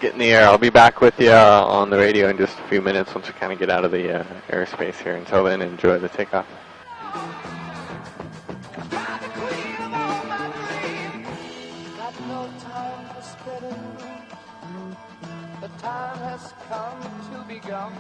get in the air. I'll be back with you on the radio in just a few minutes once we kind of get out of the airspace here. Until then, enjoy the takeoff. The time has come to be gone.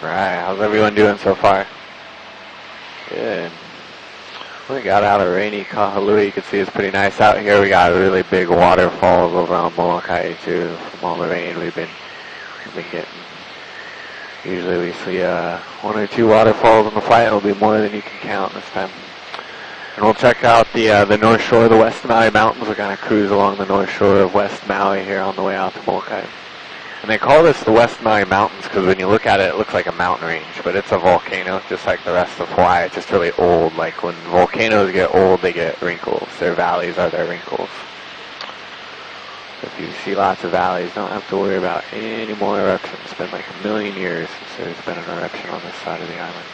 Alright, how's everyone doing so far? Good. We got out of rainy Kahului. You can see it's pretty nice out here. We got really big waterfalls over on Molokai too from all the rain we've been getting. Usually we see one or two waterfalls on the flight. It'll be more than you can count this time. And we'll check out the north shore of the West Maui Mountains. We're going to cruise along the north shore of West Maui here on the way out to Molokai. And they call this the West Maui Mountains because when you look at it, it looks like a mountain range, but it's a volcano, just like the rest of Hawaii. It's just really old. Like when volcanoes get old, they get wrinkles. Their valleys are their wrinkles. So if you see lots of valleys, don't have to worry about any more eruptions. It's been like 1 million years since there's been an eruption on this side of the island.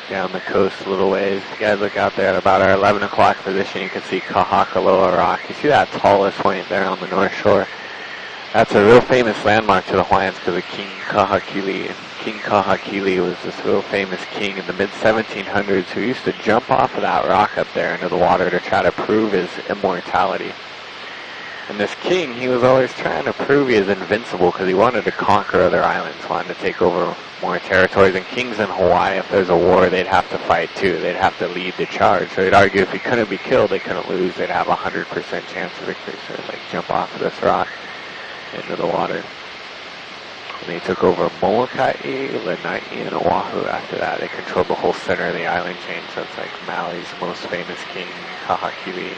down the coast a little ways. If you guys look out there at about our 11 o'clock position, you can see Kahakaloa Rock. You see that tallest point there on the north shore? That's a real famous landmark to the Hawaiians because of King Kahakili. And King Kahakili was this real famous king in the mid-1700s who used to jump off of that rock up there into the water to try to prove his immortality. And this king, he was always trying to prove he was invincible because he wanted to conquer other islands, wanted to take over more territories. And kings in Hawaii, if there's a war, they'd have to fight too. They'd have to lead the charge. So they'd argue if he couldn't be killed, they couldn't lose. They'd have a 100% chance of victory. So they'd like jump off of this rock into the water. And they took over Molokai, Lanai, and Oahu after that. They controlled the whole center of the island chain. So it's like Maui's most famous king, Kahakili,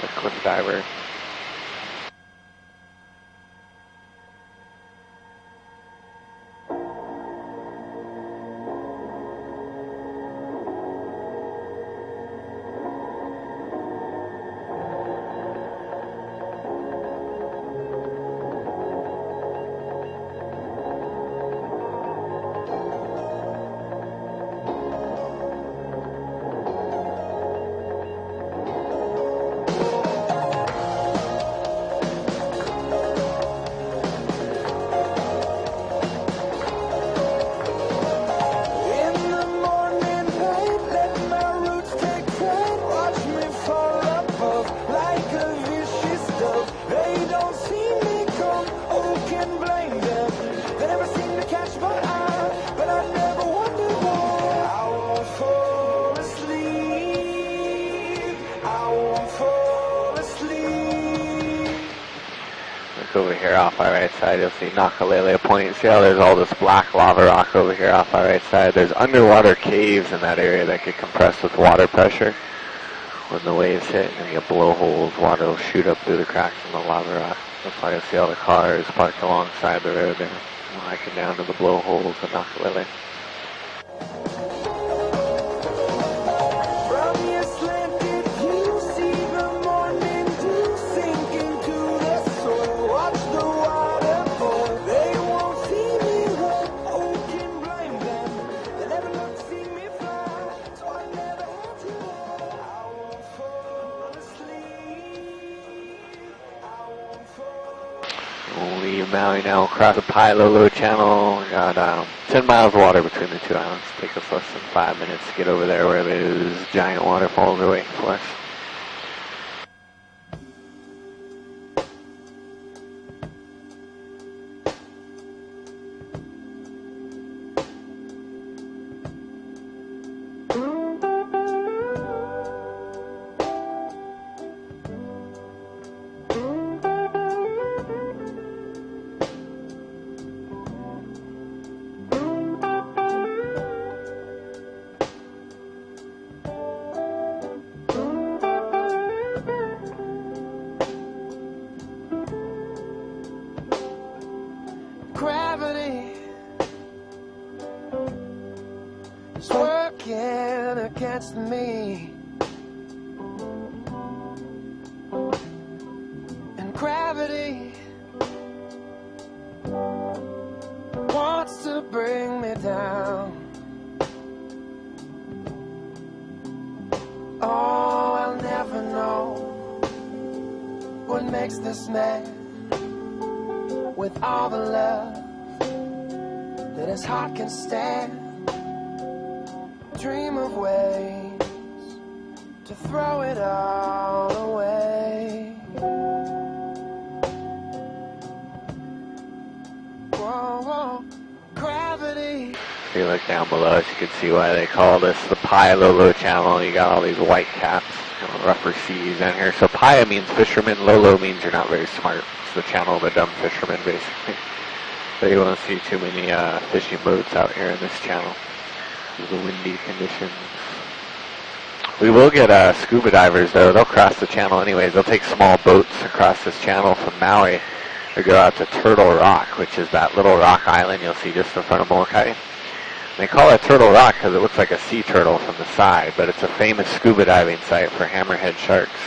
the cliff diver. Over here off our right side, you'll see Nakalele Point. See how there's all this black lava rock over here off our right side? There's underwater caves in that area that get compressed with water pressure. When the waves hit and you get blowholes, water will shoot up through the cracks in the lava rock. That's why you'll see all the cars parked alongside the road there, hiking down to the blowholes in Nakalele. We'll leave Maui now, across the Pailolo Channel. We got 10 miles of water between the two islands. Take us less than 5 minutes to get over there where those giant waterfalls are waiting for us. Gravity is working against me, and gravity wants to bring me down. Oh, I'll never know what makes this man with all the love that his heart can stand. Dream of ways to throw it all away. Whoa, whoa, gravity. If you look down below us, you can see why they call this the Pailolo Channel. You got all these white caps, rougher seas down here. So Paia means fisherman, Lolo means you're not very smart. It's the channel of the dumb fishermen, basically. So you won't see too many fishing boats out here in this channel due to the windy conditions. We will get scuba divers, though. They'll cross the channel anyways. They'll take small boats across this channel from Maui to go out to Turtle Rock, which is that little rock island you'll see just in front of Molokai. They call it Turtle Rock because it looks like a sea turtle from the side, but it's a famous scuba diving site for hammerhead sharks.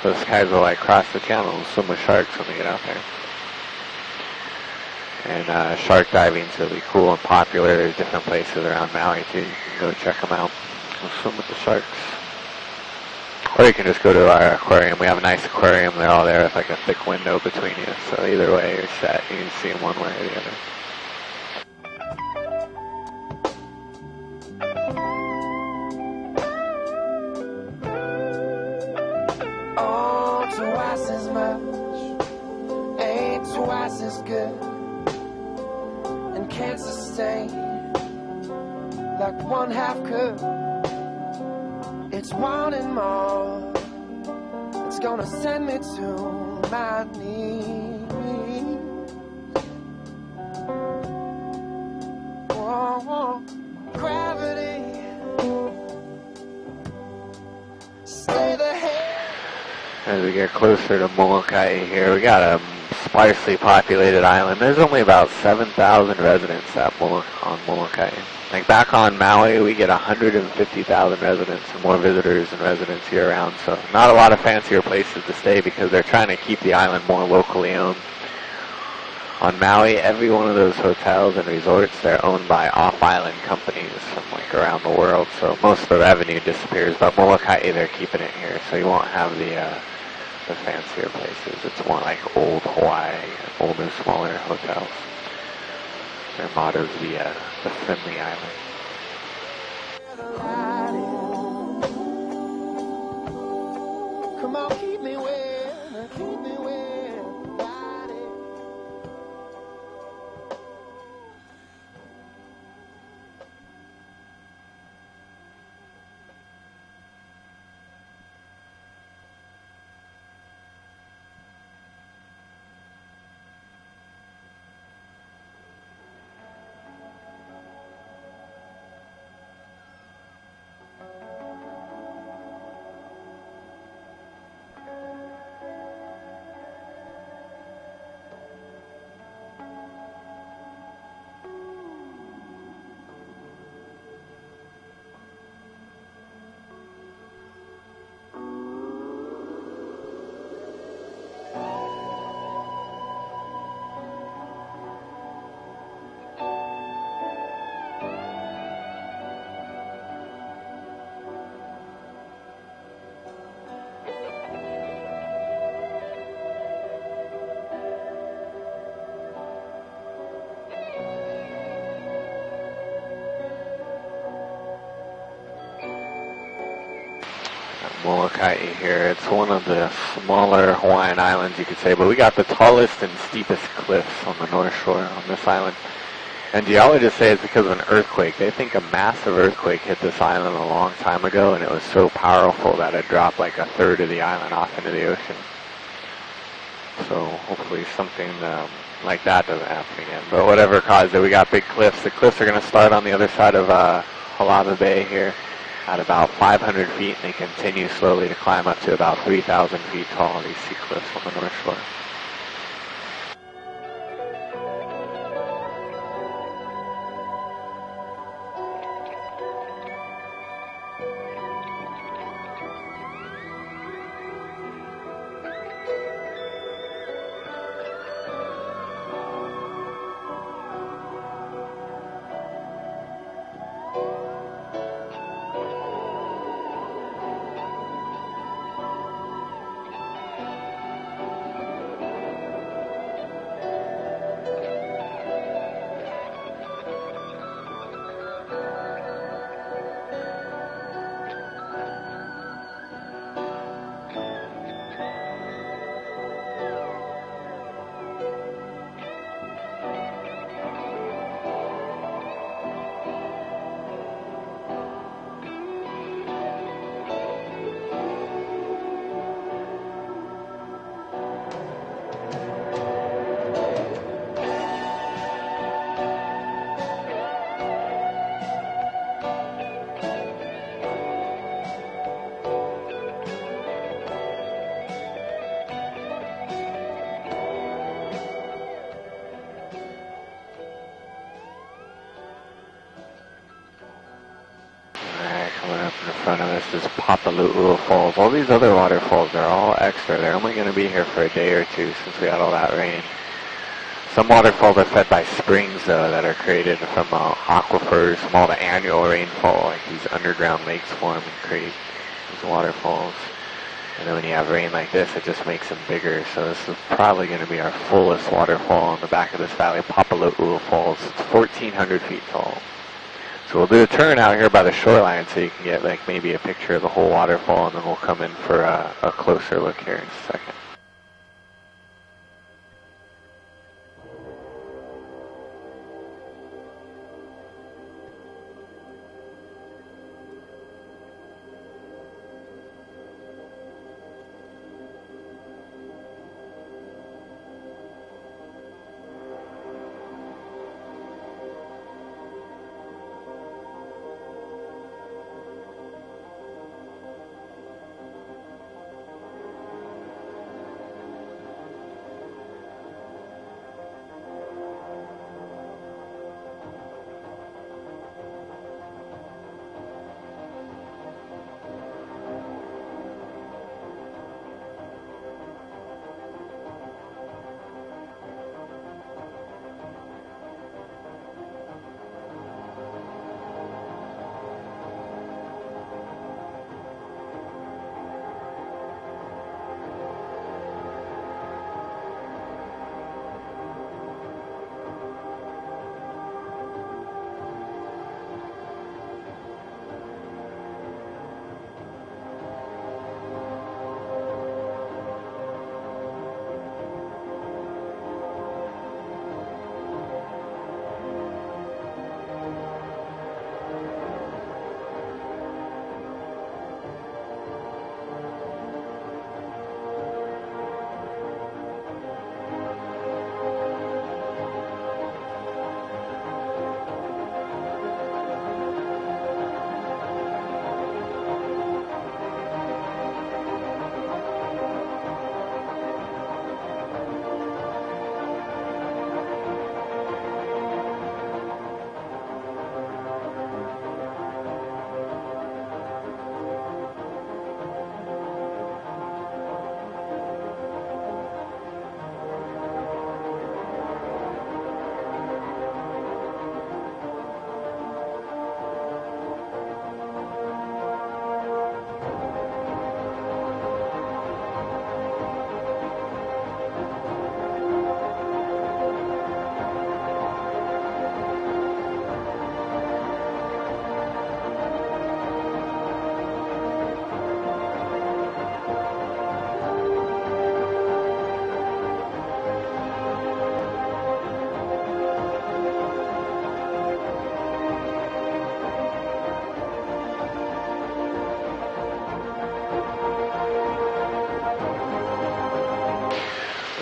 Those guys will like cross the channel and swim with sharks when they get out there. And shark diving is really cool and popular. There's different places around Maui too. You can go check them out. Go swim with the sharks. Or you can just go to our aquarium. We have a nice aquarium. They're all there with like a thick window between you. So either way you're set. You can see them one way or the other. Oh, twice as much ain't twice as good, and can't sustain like one half could. It's wanting more. It's gonna send me to my knees. Whoa, gravity. Stay the head. As we get closer to Molokai here, we got a sparsely populated island. There's only about 7,000 residents on Molokai. Like back on Maui, we get 150,000 residents and more visitors and residents year round. So not a lot of fancier places to stay because they're trying to keep the island more locally owned. On Maui, every one of those hotels and resorts, they're owned by off-island companies from like around the world. So most of the revenue disappears. But Molokai, they're keeping it here. So you won't have the fancier places. It's more like old Hawaii, older, smaller hotels. Their motto is the friendly island. Come on, keep me wet, keep me wet, body. Molokai here. It's one of the smaller Hawaiian islands, you could say, but we got the tallest and steepest cliffs on the north shore on this island. And geologists say it's because of an earthquake. They think a massive earthquake hit this island a long time ago, and it was so powerful that it dropped like a third of the island off into the ocean. So hopefully something like that doesn't happen again. But whatever caused it, we got big cliffs. The cliffs are going to start on the other side of Halava Bay here at about 500 feet, and they continue slowly to climb up to about 3,000 feet tall, these sea cliffs on the north shore. Coming up in front of us is Papalu'ua Falls. All these other waterfalls, they're all extra. They're only going to be here for a day or two since we had all that rain. Some waterfalls are fed by springs, though, that are created from aquifers from all the annual rainfall. Like these underground lakes form and create these waterfalls. And then when you have rain like this, it just makes them bigger. So this is probably going to be our fullest waterfall on the back of this valley, Papalo'ula Falls. It's 1,400 feet tall. So we'll do a turn out here by the shoreline so you can get like maybe a picture of the whole waterfall, and then we'll come in for a closer look here in a second.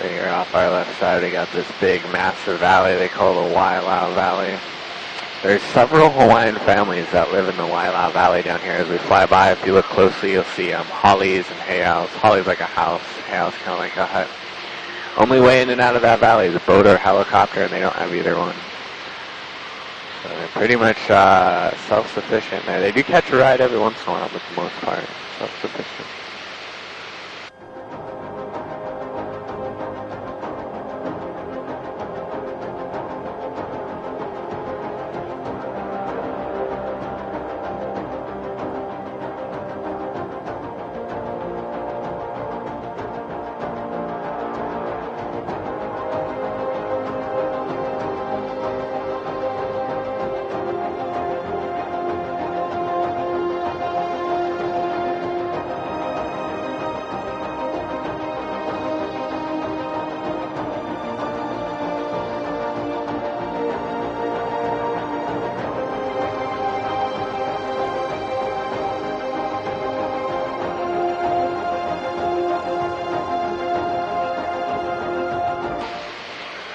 Here off our left side, we got this big, massive valley they call the Wailau Valley. There's several Hawaiian families that live in the Wailau Valley down here. As we fly by, if you look closely, you'll see hollies and heiaus. Holly's like a house, heiaus kind of like a hut. Only way in and out of that valley is a boat or a helicopter, and they don't have either one. So they're pretty much self-sufficient. They do catch a ride every once in a while, but for the most part, self-sufficient.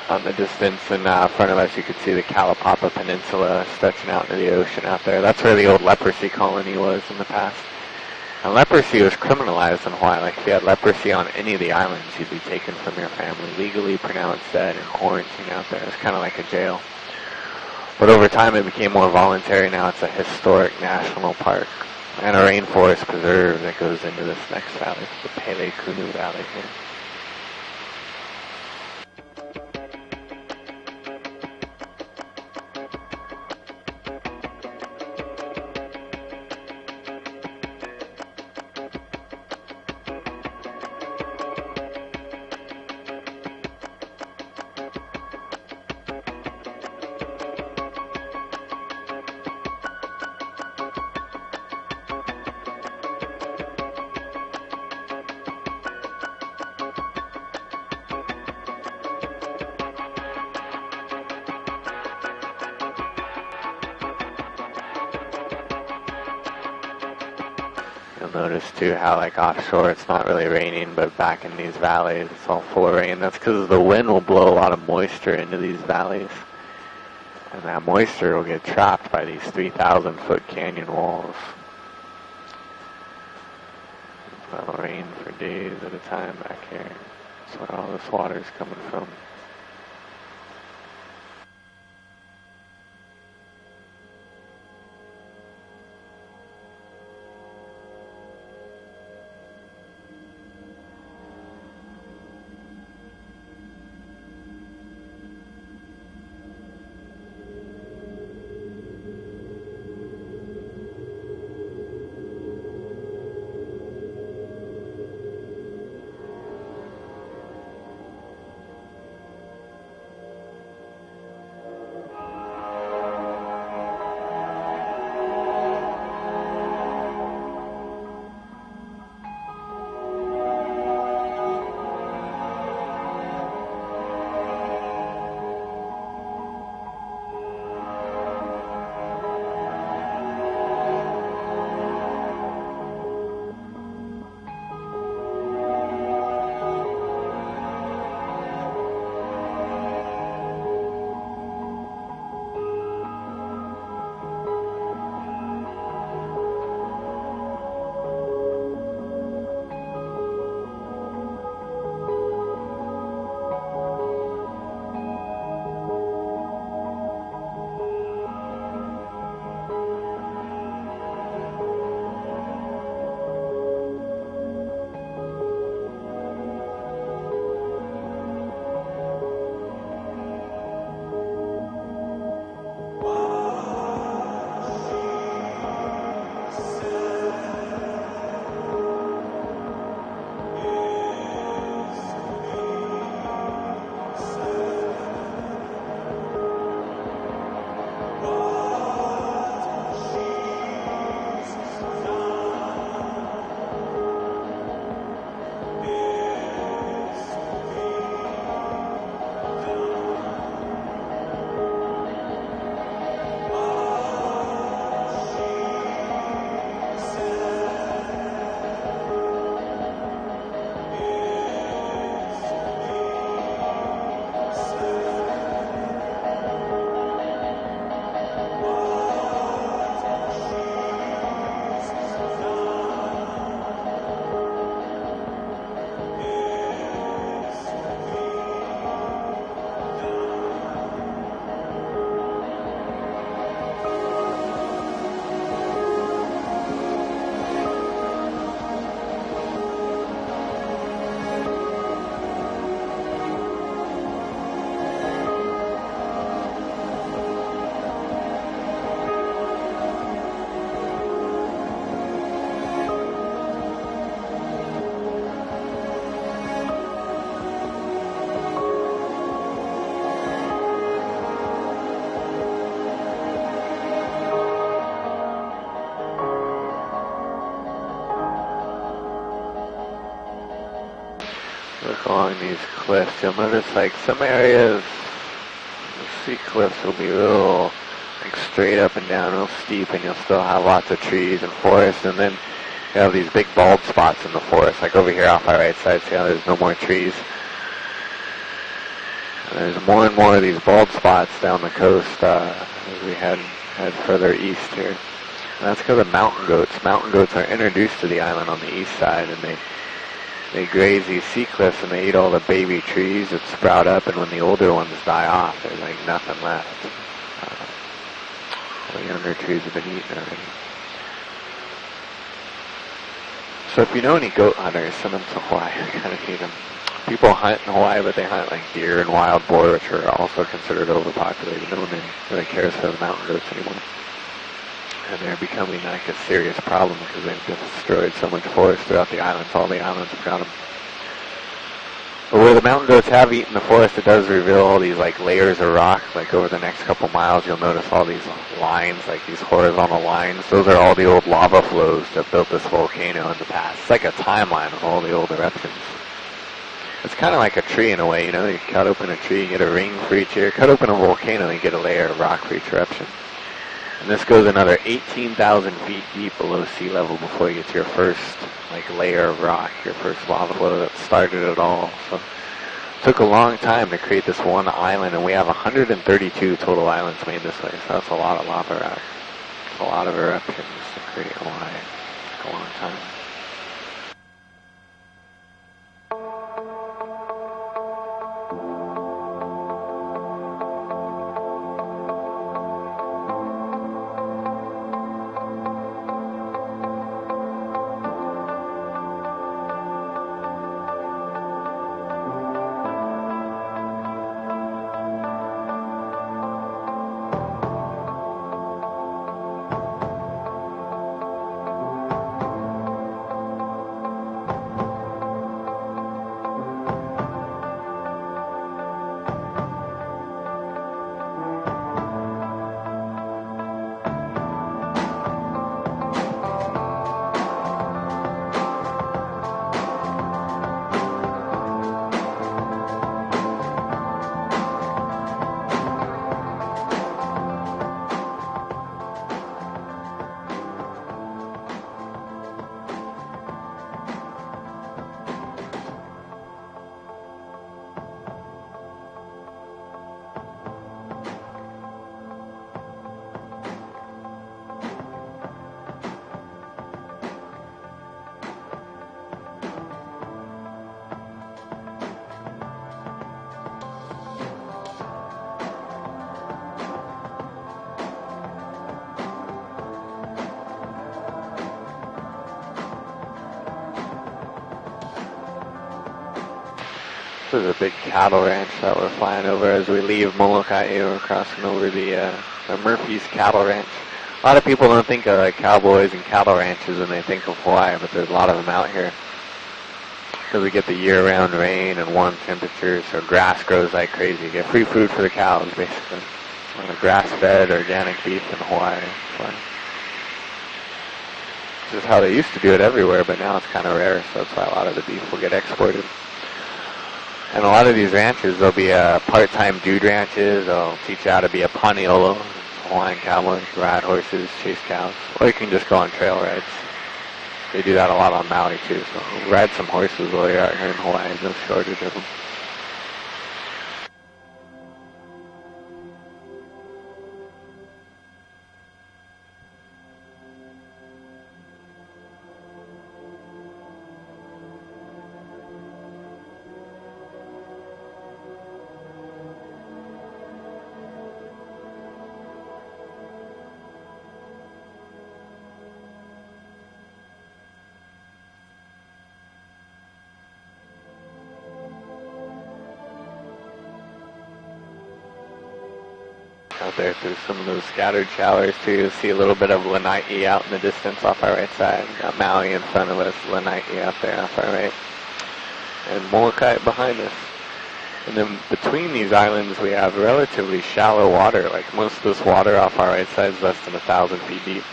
On the distance in front of us, you could see the Kalapapa Peninsula stretching out into the ocean out there. That's where the old leprosy colony was in the past. And leprosy was criminalized in Hawaii. Like, if you had leprosy on any of the islands, you'd be taken from your family, legally pronounced dead, and quarantined out there. It's kind of like a jail. But over time, it became more voluntary. Now it's a historic national park and a rainforest preserve that goes into this next valley, the Pele Kunu Valley here. You'll notice too how like offshore it's not really raining, but back in these valleys it's all full of rain. That's because the wind will blow a lot of moisture into these valleys. And that moisture will get trapped by these 3,000-foot canyon walls. It'll rain for days at a time back here. That's where all this water is coming from. Look along these cliffs. You'll notice like some areas, the sea cliffs will be real like straight up and down, real steep, and you'll still have lots of trees and forest. And then you have these big bald spots in the forest, like over here off my right side. See how there's no more trees? And there's more and more of these bald spots down the coast as we head further east here. And that's because of mountain goats. Mountain goats are introduced to the island on the east side, and they graze these sea cliffs and they eat all the baby trees that sprout up, and when the older ones die off, there's like nothing left. All the younger trees have been eaten already. So if you know any goat hunters, send them to Hawaii. I kind of need them. People hunt in Hawaii, but they hunt like deer and wild boar, which are also considered overpopulated. No one really cares for the mountain goats anymore. And they're becoming like a serious problem because they've destroyed so much forest throughout the islands. All the islands have got them. But where the mountain goats have eaten the forest, it does reveal all these like layers of rock. Like over the next couple miles, you'll notice all these lines, like these horizontal lines. Those are all the old lava flows that built this volcano in the past. It's like a timeline of all the old eruptions. It's kind of like a tree in a way, you know. You cut open a tree, you get a ring for each year. Cut open a volcano, you get a layer of rock for each eruption. And this goes another 18,000 feet deep below sea level before you get to your first like layer of rock, your first lava flow that started it all. So it took a long time to create this one island, and we have 132 total islands made this way. So that's a lot of lava rock. It's a lot of eruptions to create Hawaii. It took a long time. This is a big cattle ranch that we're flying over as we leave Molokai. We're crossing over the Murphy's Cattle Ranch. A lot of people don't think of cowboys and cattle ranches when they think of Hawaii, but there's a lot of them out here. Because we get the year-round rain and warm temperatures, so grass grows like crazy. You get free food for the cows, basically. On a grass-fed, organic beef in Hawaii. So this is how they used to do it everywhere, but now it's kind of rare, so that's why a lot of the beef will get exported. And a lot of these ranches, they'll be part-time dude ranches. They'll teach you how to be a paniolo, Hawaiian cowboy, ride horses, chase cows. Or you can just go on trail rides. They do that a lot on Maui, too. So ride some horses while you're out here in Hawaii. There's no shortage of them. Out there through some of those scattered showers too, you'll see a little bit of Lanai out in the distance off our right side. We've got Maui in front of us, Lanai out there off our right, and Molokai behind us. And then between these islands we have relatively shallow water. Like most of this water off our right side is less than 1,000 feet deep.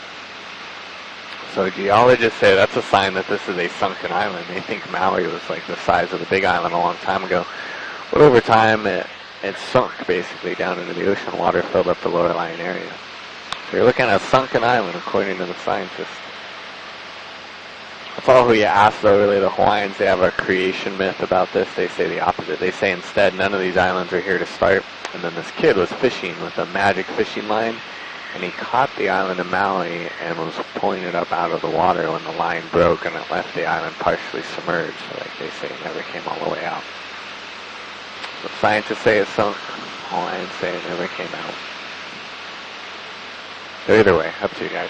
So geologists say that's a sign that this is a sunken island. They think Maui was like the size of the big island a long time ago. But over time it sunk basically down into the ocean. Water filled up the lower lying area. So you're looking at a sunken island according to the scientists. That's all who you ask though, really. The Hawaiians, they have a creation myth about this. They say the opposite. They say instead none of these islands are here to start. And then this kid was fishing with a magic fishing line, and he caught the island of Maui and was pulling it up out of the water when the line broke and it left the island partially submerged. So like they say, it never came all the way out. So scientists say it sunk. Hawaiians say it never came out. So either way, up to you guys.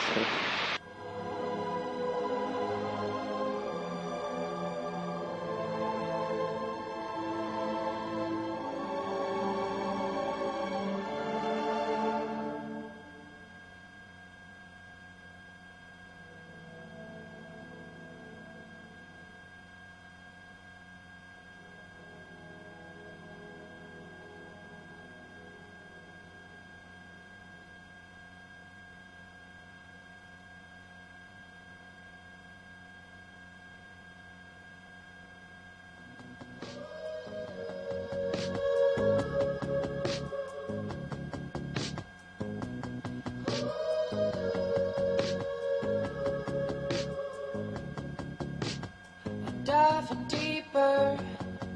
diving deeper,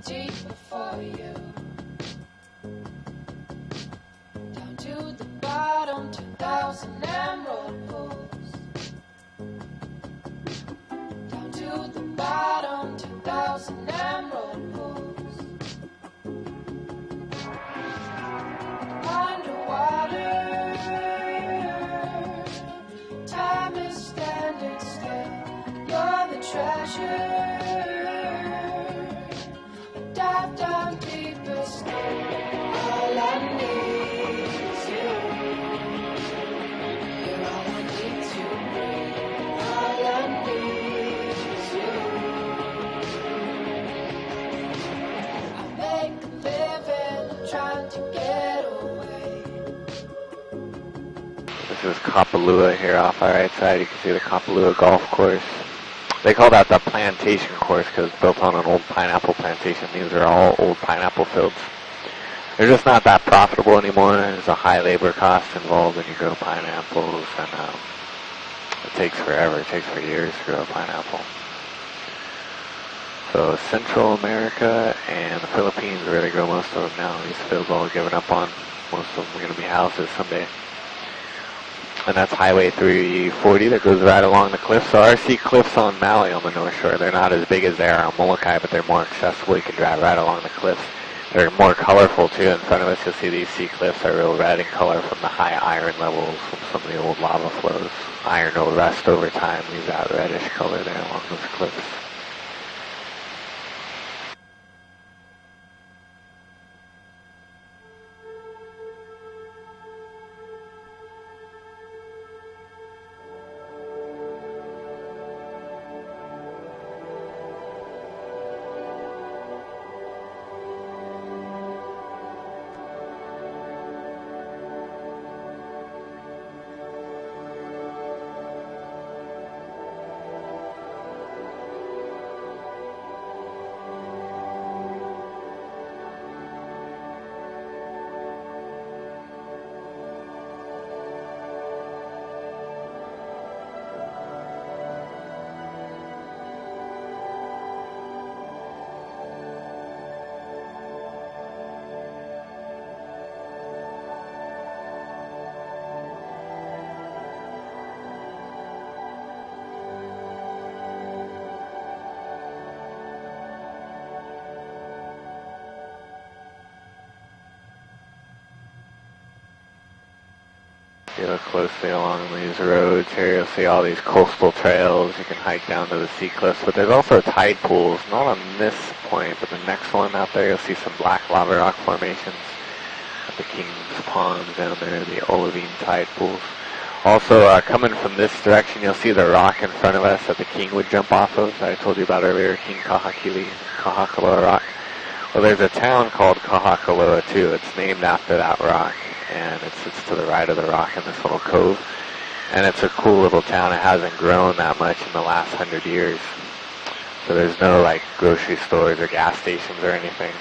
deeper for you. Down to the bottom, 2,000 emerald pools. Down to the bottom, 2,000 emerald pools. Underwater, time is standing still. You're the treasure. Dive down deeper still. All I need is you. You're all I need to breathe. All I need is you. I make a living trying to get away. This is Kapalua here off our right side. You can see the Kapalua golf course. They call that the plantation course because it's built on an old pineapple plantation. These are all old pineapple fields. They're just not that profitable anymore. There's a high labor cost involved when you grow pineapples, and it takes forever. It takes for years to grow a pineapple. So Central America and the Philippines are where they grow most of them now. These fields all given up on. Most of them are going to be houses someday. And that's Highway 340 that goes right along the cliffs. So RC cliffs on Maui on the North Shore. They're not as big as they are on Molokai, but they're more accessible. You can drive right along the cliffs. They're more colorful too. In front of us, you'll see these sea cliffs are real red in color from the high iron levels from some of the old lava flows. Iron will rust over time, leave that reddish color there along those cliffs. If you look closely along these roads here, you'll see all these coastal trails. You can hike down to the sea cliffs, but there's also tide pools, not on this point, but the next one out there, you'll see some black lava rock formations at the King's Pond down there, the olivine tide pools. Also, coming from this direction, you'll see the rock in front of us that the king would jump off of that I told you about earlier, King Kahakaloa Rock. Well, there's a town called Kahakaloa, too. It's named after that rock, and it sits to the right of the rock in this little cove. And it's a cool little town. It hasn't grown that much in the last 100 years. So there's no, like, grocery stores or gas stations or anything.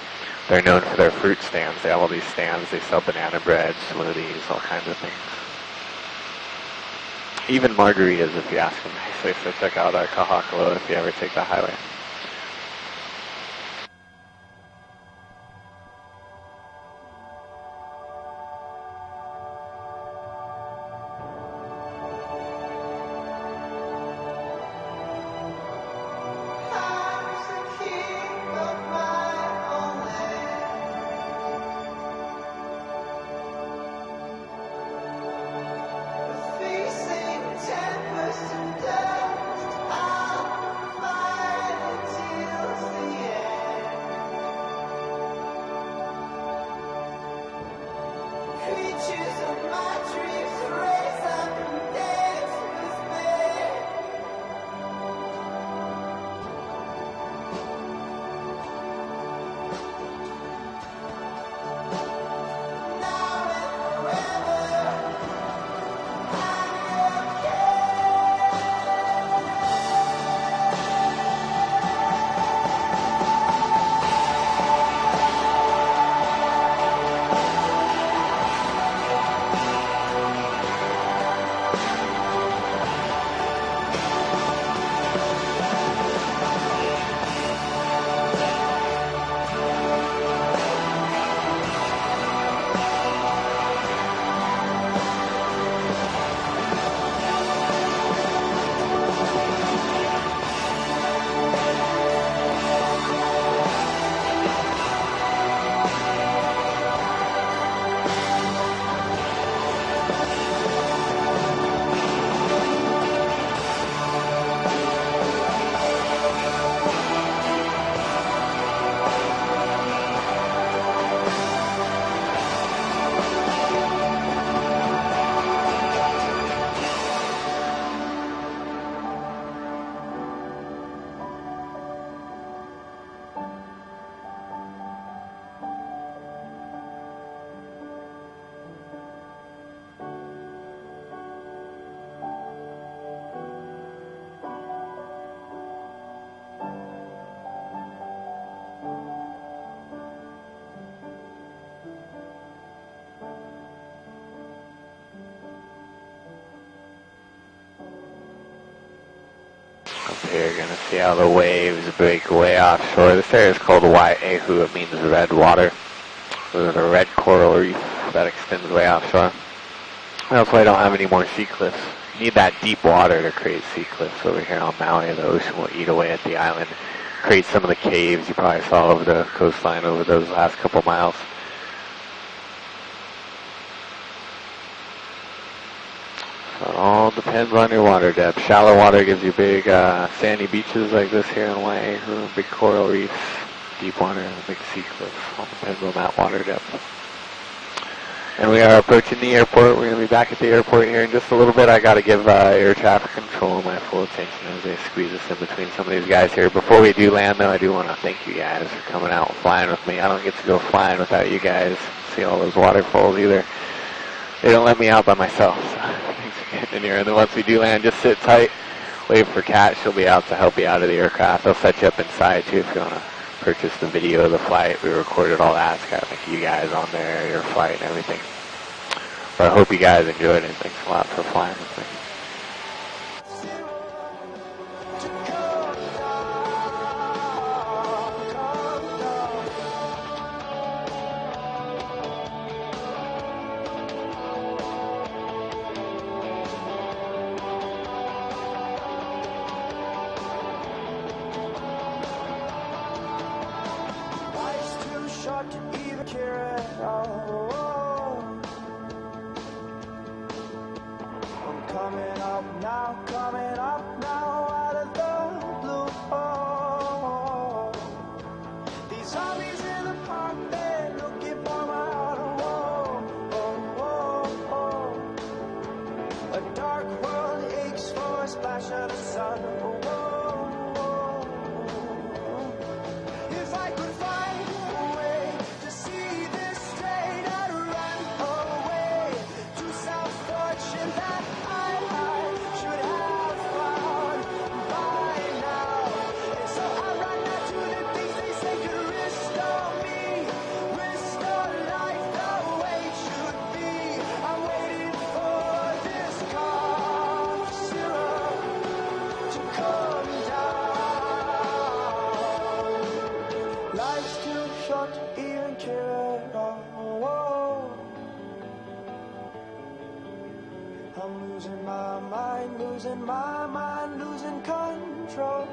They're known for their fruit stands. They have all these stands. They sell banana bread, smoothies, all kinds of things. Even margaritas, if you ask them nicely. So check out Kahakaloa if you ever take the highway. Up here, you're going to see how the waves break way offshore. This area is called Wai'ehu. It means red water. There's a red coral reef that extends way offshore. That's why I don't have any more sea cliffs. You need that deep water to create sea cliffs over here on Maui. The ocean will eat away at the island, create some of the caves you probably saw over the coastline over those last couple miles. So it all depends on your water depth. Shallow water gives you big sandy beaches like this here in Wai'ehu, big coral reefs. Deep water, big sea cliffs. All depends on that water depth. And we are approaching the airport. We're going to be back at the airport here in just a little bit. I got to give air traffic control my full attention as they squeeze us in between some of these guys here. Before we do land, though, I do want to thank you guys for coming out and flying with me. I don't get to go flying without you guys. See all those waterfalls either. They don't let me out by myself. So thanks for getting in here. And then once we do land, just sit tight. Wait for Kat. She'll be out to help you out of the aircraft. They'll set you up inside, too, if you want to purchase the video of the flight. We recorded all that. It's got like you guys on there, your flight and everything. But I hope you guys enjoyed it. Thanks a lot for flying with me. Coming up now out of the blue. Oh, these zombies in the park, they're looking for my heart. A dark world aches for a splash of the sun. If I could find a way to see this straight, I'd run away to some fortune that I should have found by now. And so I run out to the things they say could restore me, restore life the way it should be. I'm waiting for this cough syrup to come down. Life's too short to even care at all. I'm losing my mind, losing control.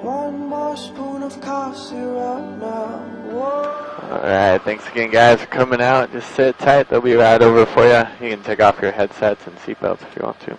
One more spoon of cough syrup now. Alright, thanks again guys for coming out. Just sit tight, they'll be right over for you. You can take off your headsets and seatbelts if you want to.